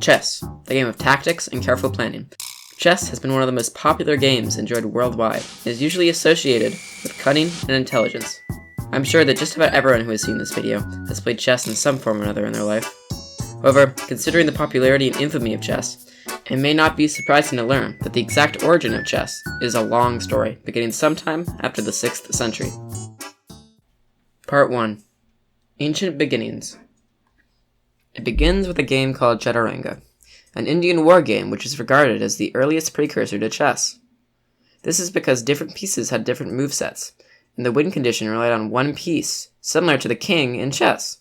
Chess, the game of tactics and careful planning. Chess has been one of the most popular games enjoyed worldwide and is usually associated with cunning and intelligence. I'm sure that just about everyone who has seen this video has played chess in some form or another in their life. However, considering the popularity and infamy of chess, it may not be surprising to learn that the exact origin of chess is a long story, beginning sometime after the 6th century. Part 1. Ancient Beginnings. It begins with a game called Chaturanga, an Indian war game which is regarded as the earliest precursor to chess. This is because different pieces had different movesets, and the win condition relied on one piece, similar to the king in chess.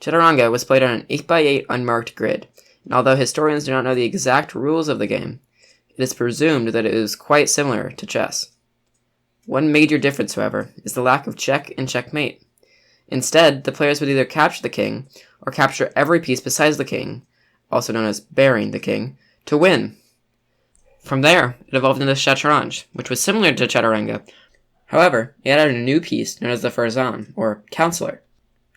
Chaturanga was played on an 8x8 unmarked grid, and although historians do not know the exact rules of the game, it is presumed that it is quite similar to chess. One major difference, however, is the lack of check and checkmate. Instead, the players would either capture the king, or capture every piece besides the king, also known as burying the king, to win. From there, it evolved into Shatranj, which was similar to Chaturanga. However, it added a new piece known as the Farzan, or counselor.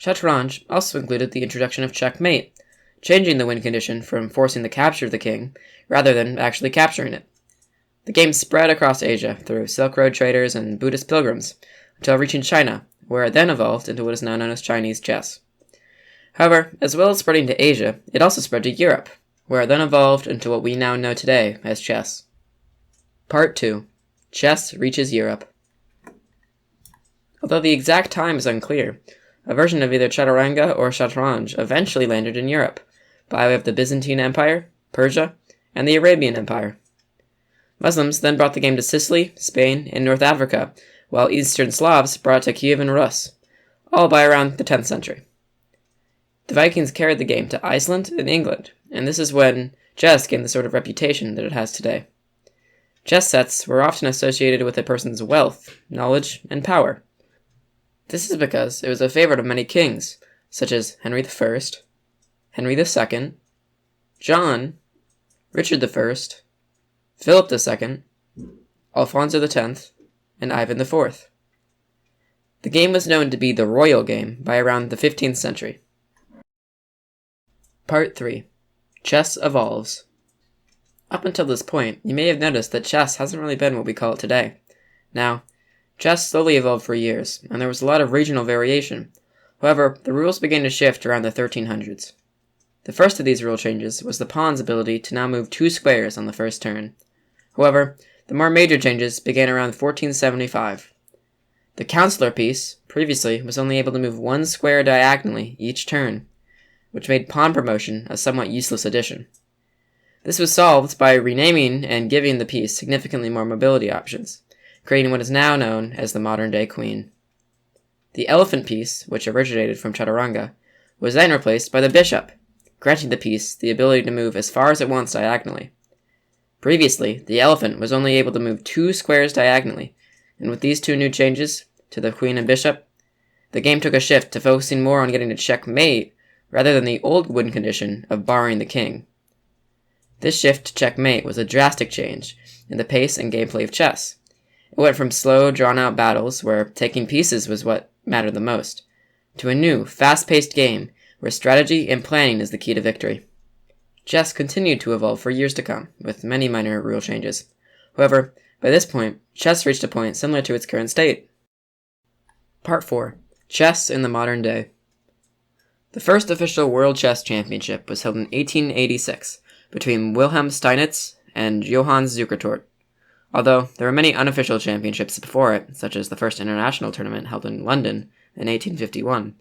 Shatranj also included the introduction of checkmate, changing the win condition from forcing the capture of the king, rather than actually capturing it. The game spread across Asia through Silk Road traders and Buddhist pilgrims, until reaching China, where it then evolved into what is now known as Chinese chess. However, as well as spreading to Asia, it also spread to Europe, where it then evolved into what we now know today as chess. Part 2. Chess reaches Europe. Although the exact time is unclear, a version of either Chaturanga or Shatranj eventually landed in Europe, by way of the Byzantine Empire, Persia, and the Arabian Empire. Muslims then brought the game to Sicily, Spain, and North Africa, while Eastern Slavs brought it to Kievan Rus, all by around the 10th century. The Vikings carried the game to Iceland and England, and this is when chess gained the sort of reputation that it has today. Chess sets were often associated with a person's wealth, knowledge, and power. This is because it was a favorite of many kings, such as Henry I, Henry II, John, Richard I, Philip II, Alfonso X, and Ivan IV. The game was known to be the royal game by around the 15th century. Part 3. Chess evolves. Up until this point, you may have noticed that chess hasn't really been what we call it today. Now, chess slowly evolved for years, and there was a lot of regional variation. However, the rules began to shift around the 1300s. The first of these rule changes was the pawn's ability to now move 2 squares on the first turn. However, the more major changes began around 1475. The counselor piece, previously, was only able to move 1 square diagonally each turn, which made pawn promotion a somewhat useless addition. This was solved by renaming and giving the piece significantly more mobility options, creating what is now known as the modern-day queen. The elephant piece, which originated from Chaturanga, was then replaced by the bishop, granting the piece the ability to move as far as it wants diagonally. Previously, the elephant was only able to move 2 squares diagonally, and with these 2 new changes, to the queen and bishop, the game took a shift to focusing more on getting to checkmate rather than the old win condition of barring the king. This shift to checkmate was a drastic change in the pace and gameplay of chess. It went from slow, drawn-out battles, where taking pieces was what mattered the most, to a new, fast-paced game where strategy and planning is the key to victory. Chess continued to evolve for years to come, with many minor rule changes. However, by this point, chess reached a point similar to its current state. Part 4. Chess in the modern day. The first official World Chess Championship was held in 1886 between Wilhelm Steinitz and Johannes Zukertort, although there were many unofficial championships before it, such as the first international tournament held in London in 1851.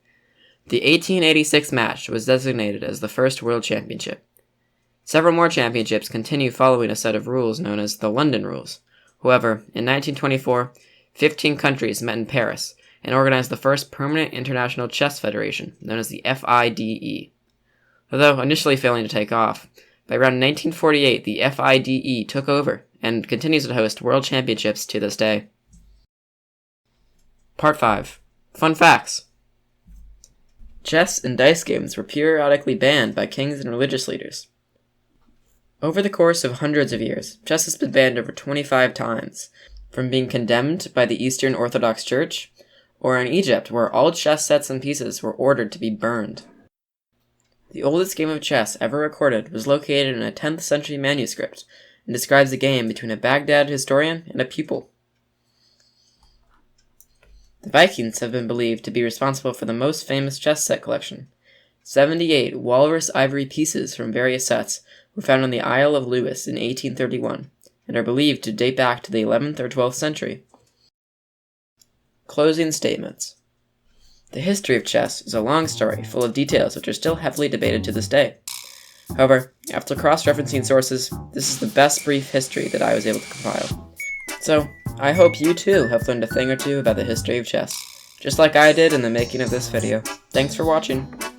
The 1886 match was designated as the first World Championship. Several more championships continue following a set of rules known as the London Rules. However, in 1924, 15 countries met in Paris and organized the first permanent international chess federation, known as the FIDE. Although initially failing to take off, by around 1948 the FIDE took over and continues to host world championships to this day. Part 5. Fun facts. Chess and dice games were periodically banned by kings and religious leaders. Over the course of hundreds of years, chess has been banned over 25 times, from being condemned by the Eastern Orthodox Church, or in Egypt, where all chess sets and pieces were ordered to be burned. The oldest game of chess ever recorded was located in a 10th century manuscript and describes a game between a Baghdad historian and a pupil. The Vikings have been believed to be responsible for the most famous chess set collection. 78 walrus ivory pieces from various sets were found on the Isle of Lewis in 1831 and are believed to date back to the 11th or 12th century. Closing statements. The history of chess is a long story full of details which are still heavily debated to this day. However, after cross-referencing sources, this is the best brief history that I was able to compile. So, I hope you too have learned a thing or two about the history of chess, just like I did in the making of this video. Thanks for watching!